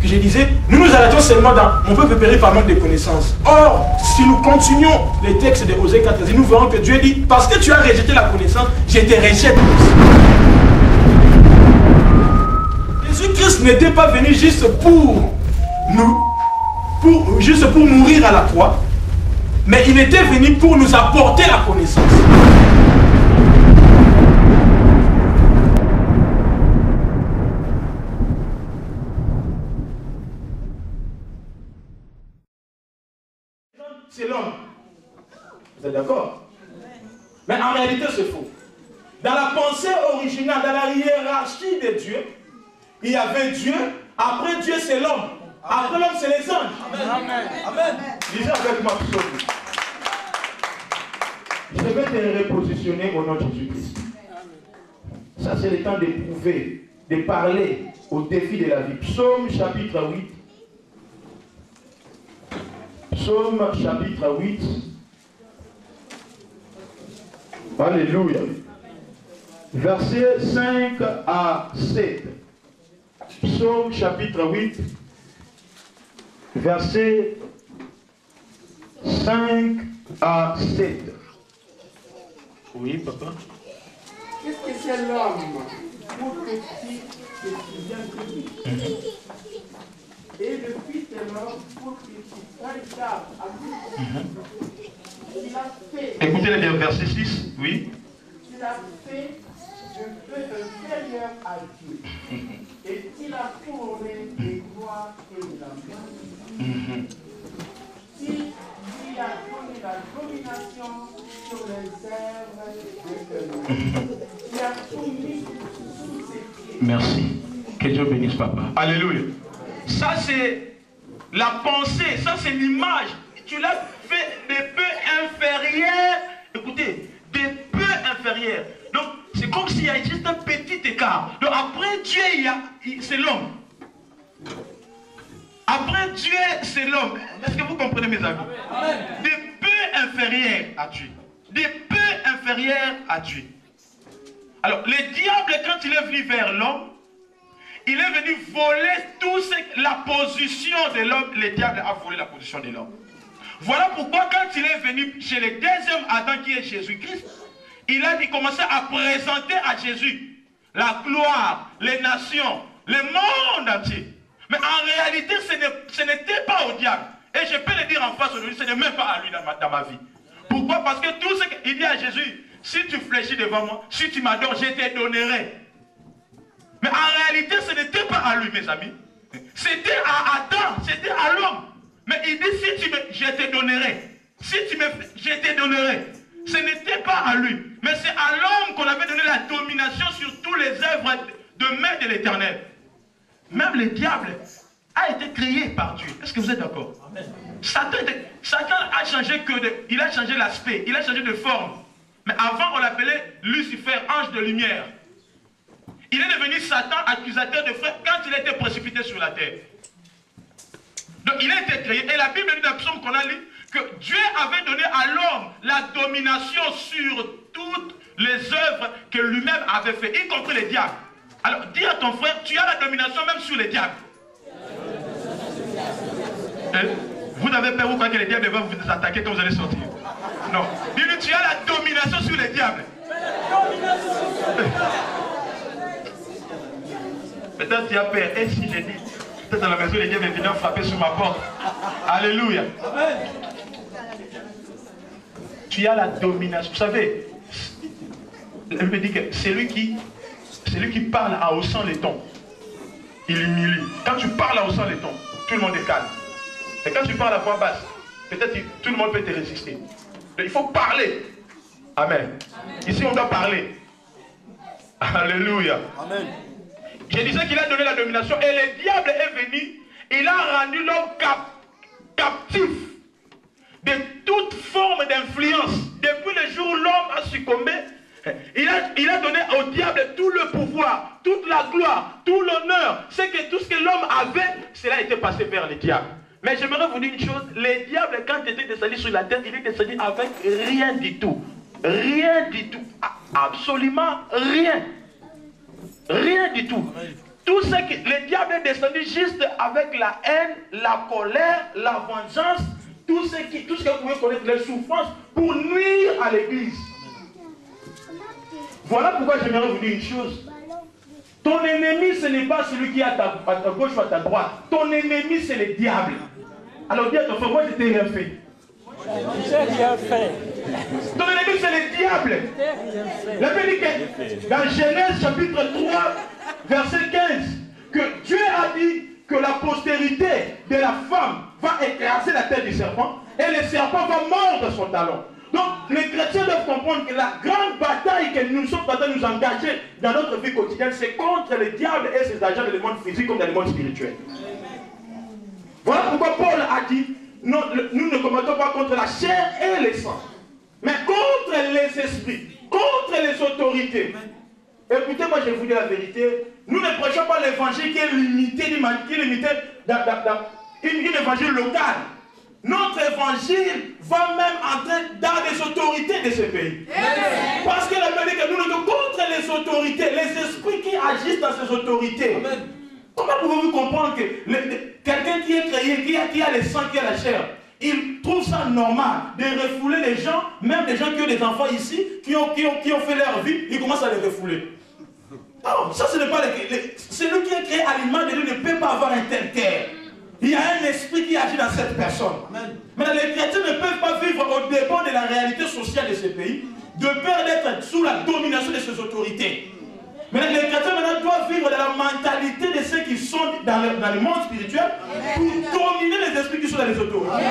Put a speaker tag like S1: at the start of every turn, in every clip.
S1: je disais, nous nous arrêtons seulement dans mon peuple périt par manque de connaissances. Or, si nous continuons les textes de Osée 14, nous verrons que Dieu dit, parce que tu as rejeté la connaissance, je te rejette aussi. Jésus-Christ n'était pas venu juste pour nous, juste pour mourir à la croix, mais il était venu pour nous apporter la connaissance. C'est l'homme. Vous êtes d'accord? Mais en réalité, c'est faux. Dans la pensée originale, dans la hiérarchie de Dieu, il y avait Dieu. Après Dieu, c'est l'homme. Après l'homme, c'est les anges. Amen. Amen. Lisez avec moi tout ça. Je vais te repositionner au nom de Jésus-Christ. Ça, c'est le temps d'éprouver, de parler au défi de la vie. Psaume chapitre 8. Psaume chapitre 8. Alléluia. Versets 5 à 7. Psaume chapitre 8. Versets 5 à 7. Oui, papa.
S2: Qu'est-ce que c'est l'homme pour petit que tu viens de lui? Et le fils de l'homme pour petit regarde à lui. Il a fait.
S1: Écoutez le verset 6, oui.
S2: Il a fait de peu inférieur à Dieu. Et il a couronné les gloires et la gloire. Il a donné la domination sur les œuvres de l'homme. Il a tout mis sous ses pieds.
S1: Merci. Que Dieu bénisse papa. Alléluia. Ça c'est la pensée, ça c'est l'image. Tu l'as fait des peu inférieurs. Écoutez, des peu inférieurs. Donc c'est comme s'il y a juste un petit écart. Donc après Dieu, c'est l'homme. Après Dieu, c'est l'homme. Est-ce que vous comprenez mes amis? Amen. Des peu inférieurs à Dieu. Des peu inférieurs à Dieu. Alors, le diable, quand il est venu vers l'homme, il est venu voler la position de l'homme. Le diable a volé la position de l'homme. Voilà pourquoi quand il est venu chez le deuxième Adam qui est Jésus-Christ, il a commencé à présenter à Jésus la gloire, les nations, le monde entier. Mais en réalité, ce n'était pas au diable. Et je peux le dire en face de lui, ce n'est même pas à lui dans ma vie. Pourquoi? Parce que tout ce qu'il dit à Jésus, si tu fléchis devant moi, si tu m'adores, je te donnerai. Mais en réalité, ce n'était pas à lui, mes amis. C'était à Adam, c'était à l'homme. Mais il dit, si tu me, je te donnerai. Si tu me, je te donnerai. Ce n'était pas à lui. Mais c'est à l'homme qu'on avait donné la domination sur toutes les œuvres de main de l'Éternel. Même le diable a été créé par Dieu. Est-ce que vous êtes d'accord? Satan a changé il a changé l'aspect, il a changé de forme. Mais avant, on l'appelait Lucifer, ange de lumière. Il est devenu Satan, accusateur de frères, quand il a été précipité sur la terre. Donc il a été créé. Et la Bible dit dans le psaume qu'on a lu que Dieu avait donné à l'homme la domination sur toutes les œuvres que lui-même avait fait, y compris les diables. Alors dis à ton frère, tu as la domination même sur les diables. Vous avez peur ou quoi que les diables vont vous attaquer quand vous allez sortir? Non. Dis-lui, tu as la domination sur les diables. Peut-être tu as peur. Et si j'ai dit, peut-être dans la maison, les diables viennent frapper sur ma porte. Alléluia. Tu as la domination. Vous savez, elle me dit que c'est lui qui parle en haussant les tons. Il humilie. Quand tu parles en haussant les tons, tout le monde est calme. Et quand tu parles à voix basse, peut-être tout le monde peut te résister. Donc, il faut parler. Amen. Ici, on doit parler. Alléluia. Amen. Je disais qu'il a donné la domination et le diable est venu. Il a rendu l'homme captif de toute forme d'influence. Depuis le jour où l'homme a succombé, il a donné au diable tout le pouvoir, toute la gloire, tout l'honneur. C'est que tout ce que l'homme avait, cela a été passé vers le diable. Mais j'aimerais vous dire une chose, le diable, quand il était descendu sur la terre, il est descendu avec rien du tout. Rien du tout. Absolument rien. Rien du tout. Tout ce que le diable est descendu juste avec la haine, la colère, la vengeance, tout ce que vous pouvez connaître, les souffrances, pour nuire à l'église. Voilà pourquoi j'aimerais vous dire une chose. Ton ennemi, ce n'est pas celui qui est à ta gauche ou à ta droite. Ton ennemi, c'est le diable. Alors dis à ton frère, moi je t'ai rien fait. Ton ennemi, c'est le diable. La Bible dit que dans Genèse chapitre 3, verset 15, que Dieu a dit que la postérité de la femme va écraser la tête du serpent et le serpent va mordre son talon. Donc, les chrétiens doivent comprendre que la grande bataille que nous sommes en train de nous engager dans notre vie quotidienne, c'est contre le diable et ses agents dans le monde physique comme dans le monde spirituel. Voilà pourquoi Paul a dit, non, nous ne combattons pas contre la chair et le sang, mais contre les esprits, contre les autorités. Écoutez-moi, je vous dis la vérité, nous ne prêchons pas l'évangile qui est limité, dans une évangile local. Notre évangile va même entrer dans les autorités de ce pays. Parce que la Bible dit que nous sommes contre les autorités, les esprits qui agissent dans ces autorités. Amen. Comment pouvez-vous comprendre que quelqu'un qui est créé, qui a le sang, qui a la chair, il trouve ça normal de refouler les gens, même des gens qui ont des enfants ici, qui ont fait leur vie, il commence à les refouler. Non, ça ce n'est pas celui qui est créé à l'image de Dieu ne peut pas avoir un tel cœur. Il y a un esprit qui agit dans cette personne. Mais les chrétiens ne peuvent pas vivre au dépend de la réalité sociale de ce pays, de peur d'être sous la domination de ces autorités. Mais les chrétiens maintenant doivent vivre dans la mentalité de ceux qui sont dans le monde spirituel pour dominer les esprits qui sont dans les autorités.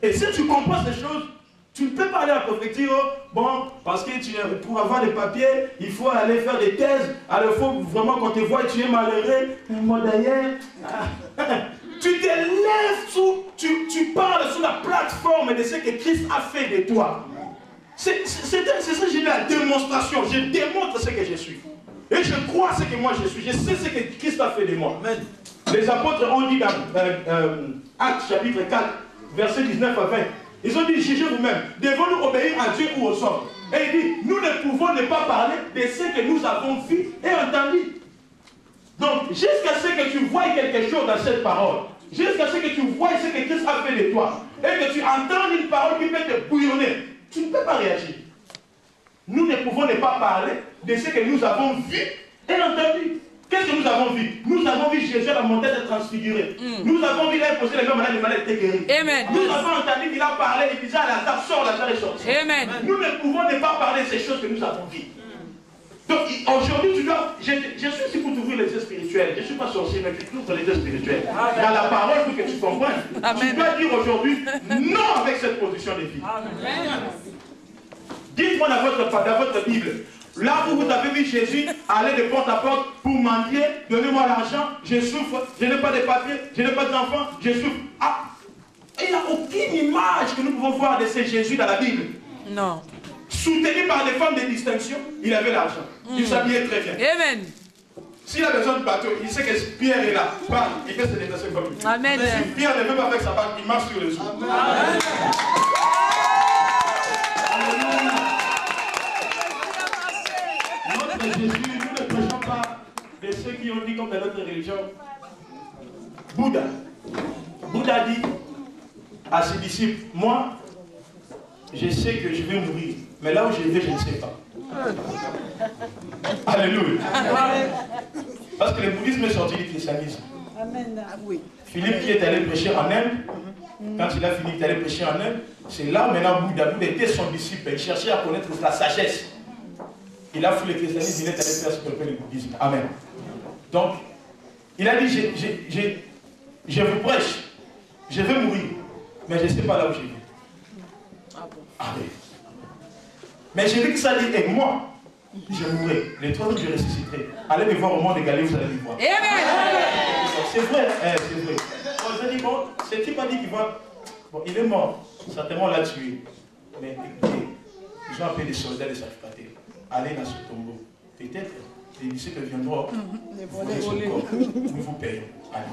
S1: Et si tu comprends ces choses, tu ne peux pas aller à la préfecture, bon, parce que pour avoir des papiers, il faut aller faire des thèses, alors il faut vraiment qu'on te voit, tu es malheureux, moi d'ailleurs, tu te lèves tu parles sous la plateforme de ce que Christ a fait de toi. C'est ça que j'ai dit, la démonstration, je démontre ce que je suis. Et je crois ce que moi je suis, je sais ce que Christ a fait de moi. Amen. Les apôtres ont dit dans Actes chapitre 4, verset 19 à 20, ils ont dit, jugez vous-même, devons-nous obéir à Dieu ou aux hommes? Et il dit, nous ne pouvons ne pas parler de ce que nous avons vu et entendu. Donc, jusqu'à ce que tu vois quelque chose dans cette parole, jusqu'à ce que tu vois ce que Christ a fait de toi, et que tu entends une parole qui peut te bouillonner, tu ne peux pas réagir. Nous ne pouvons ne pas parler de ce que nous avons vu et entendu. Qu'est-ce que nous avons vu? Nous avons vu Jésus à la montagne être transfiguré. Nous avons vu qu'il poser les mains malades, les malades étaient guéris. Amen. Nous avons entendu qu'il a parlé, il disait à Lazare, sors, Lazare est sorti. Amen. Nous ne pouvons ne pas parler de ces choses que nous avons vues. Donc aujourd'hui, je suis ici pour t'ouvrir les yeux spirituels. Je ne suis pas sorcier, mais tu t'ouvres les yeux spirituels. Dans la parole, pour que tu comprennes. Amen. Tu dois dire aujourd'hui non avec cette position de vie. Dites-moi dans votre Bible. Là où vous avez vu Jésus aller de porte à porte pour mendier, donnez-moi l'argent, je souffre, je n'ai pas de papiers, je n'ai pas d'enfants, je souffre. Ah, il n'y a aucune image que nous pouvons voir de ce Jésus dans la Bible. Non. Soutenu par des femmes de distinction, il avait l'argent. Il s'habillait très bien. Amen. S'il a besoin de bateau, il sait que Pierre est là. Il fait ses déplacements comme lui. Amen. Si Pierre ne veut pas avec sa barque, il marche sur les eaux. Amen. Jésus, nous ne prêchons pas de ceux qui ont dit comme dans notre religion. Bouddha dit à ses disciples, moi, je sais que je vais mourir, mais là où je vais, je ne sais pas. Alléluia. Parce que le bouddhisme est sorti du christianisme. Philippe qui est allé prêcher en Inde, quand il a fini d'aller prêcher en Inde, c'est là où maintenant Bouddha était son disciple, il cherchait à connaître la sagesse. Il a fui le christianisme, il est allé faire ce qu'on appelle le bouddhisme. Amen. Donc, il a dit, je vous prêche, je vais mourir, mais je ne sais pas là où je vais. Amen. Mais je dis que ça dit, et moi, je mourrai. Les 3 jours, je ressusciterai. Allez me voir au monde de Galilée, vous allez me voir. Amen. C'est vrai, c'est vrai. Bon, je dis, bon, ce type a dit qu'il va... Bon, il est mort. Certainement, on l'a tué. Mais écoutez, ils ont appelé des soldats des sacrificateurs. Allez dans ce tombeau. Peut-être les disciples viendront voler son corps. Nous vous payons. Allez.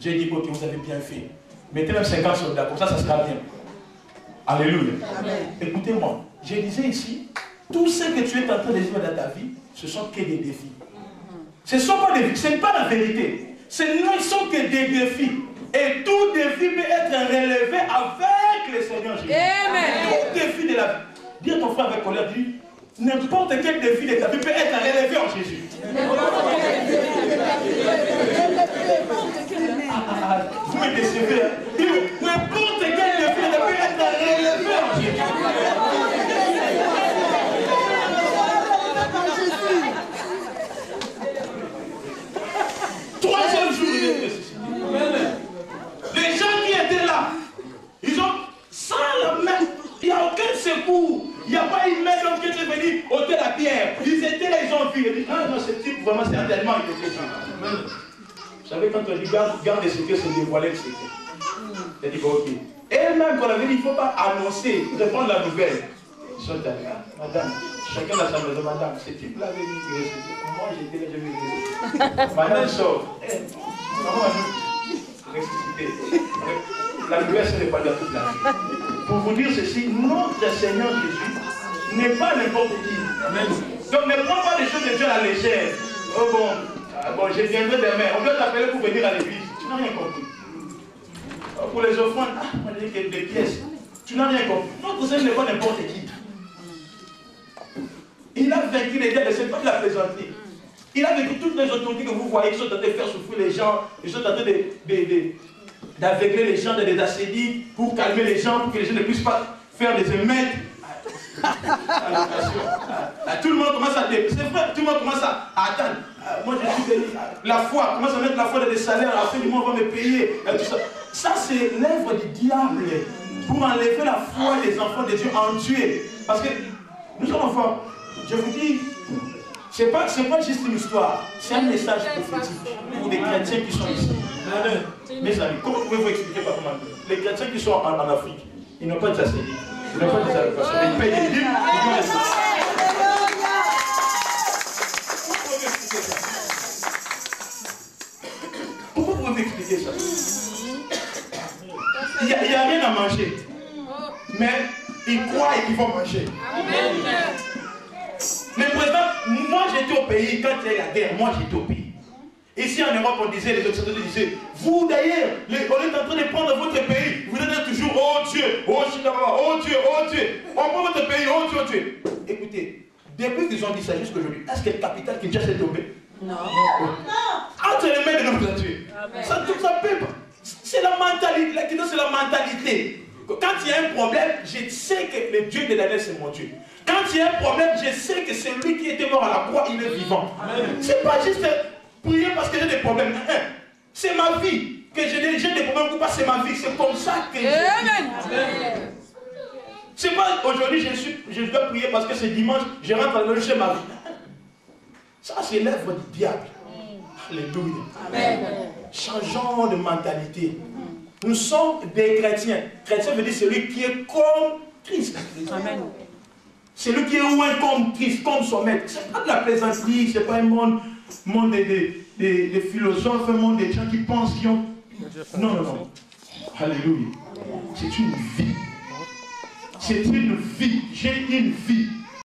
S1: Dieu dit que vous avez bien fait. Mettez même 50 soldats, comme ça sera bien. Alléluia. Écoutez-moi, je disais ici, tout ce que tu es en train de vivre dans ta vie, ce sont que des défis. Ce n'est pas la vérité. Ce ne sont que des défis. Et tout défi peut être relevé avec le Seigneur Jésus. Amen. Tout défi de la vie. Dis à ton frère avec colère, dis, n'importe quel défi de ta vie peut être relevé en Jésus. Vous me décevez. N'importe quel défi de ta vie peut être relevé en Jésus. Troisième jour, il est ressuscité. Les gens qui étaient là, ils ont, sans la main, il n'y a aucun secours. Il n'y a pas une main qui est venue ôter la pierre. Ils étaient là, ils ont vu. Ils disent, ah non, ce type, vraiment, c'est un tellement, il était là. Vous savez, quand on dit garde les secrets, c'est dévoiler le secret. Elle dit, ok. Et même quand on avait dit, il ne faut pas annoncer, de prendre la nouvelle. Ils sont allés, madame, chacun dans sa maison, madame, ce type-là avait dit que c'était. Moi, j'étais là, je me madame sort. Maman, ressuscité. La nouvelle, ce n'est pas de toute la vie. Pour vous dire ceci, notre Seigneur Jésus n'est pas n'importe qui. Amen. Donc ne prends pas les choses de Dieu à la légère. Oh bon, je viendrai demain. On doit t'appeler pour venir à l'église. Tu n'as rien compris. Pour les offrandes, on dit qu'il y a des pièces. Tu n'as rien compris. Notre Seigneur n'est pas n'importe qui. Il a vaincu les diables, c'est pas de la plaisanterie. Il a vécu toutes les autorités que vous voyez qui sont en train de faire souffrir les gens, ils sont en train d'aveugler les gens, de les assédier pour calmer les gens, pour que les gens ne puissent pas faire des émeutes. Tout le monde commence à dire, c'est vrai, tout le monde commence à attendre. Moi je suis béni. La foi, commence à mettre la foi dans des salaires, après du monde va me payer. Tout ça, ça c'est l'œuvre du diable pour enlever la foi des enfants de Dieu en Dieu. Parce que nous sommes enfants, je vous dis, c'est pas juste une histoire, c'est un message prophétique pour des chrétiens qui sont ici. Mes amis, comment pouvez-vous expliquer par comment les chrétiens qui sont en Afrique, ils n'ont pas de assédies, ils n'ont pas de allocations, ils payent des dîmes, ils ont des... Pourquoi pouvez-vous expliquer ça? Il n'y a rien à manger, mais ils croient et ils vont manger. Mais président, moi j'étais au pays, quand il y a la guerre, moi j'étais au pays. Ici en Europe, on disait, les Occidentaux disaient, vous d'ailleurs, on est en train de prendre votre pays, vous êtes toujours, oh Dieu, oh Chidaba, oh Dieu, oh Dieu, on prend votre pays, oh Dieu, oh Dieu. Écoutez, depuis qu'ils ont dit ça jusqu'aujourd'hui, est-ce que le capital Kinshasa est tombé? Non. Entre les mains de notre Dieu. Ça peut pas. C'est la mentalité, c'est la mentalité. Quand il y a un problème, je sais que le Dieu de Daniel, c'est mon Dieu. Quand il y a un problème, je sais que c'est lui qui était mort à la croix, il est vivant. C'est pas juste prier parce que j'ai des problèmes. C'est ma vie. Que j'ai des problèmes ou pas, c'est ma vie. C'est comme ça que je c'est pas aujourd'hui, je dois prier parce que c'est dimanche, je rentre à l'heure chez ma vie. Ça, c'est l'œuvre du diable. Alléluia. Amen. Changeons de mentalité. Nous sommes des chrétiens. Chrétien veut dire celui qui est comme Christ. Amen. Celui qui est loin comme Christ, comme son maître. Ce n'est pas de la plaisanterie, ce n'est pas un monde des philosophes, un monde des gens qui pensent qu'ils ont... Non, non, non. Alléluia. C'est une vie. C'est une vie. J'ai une vie.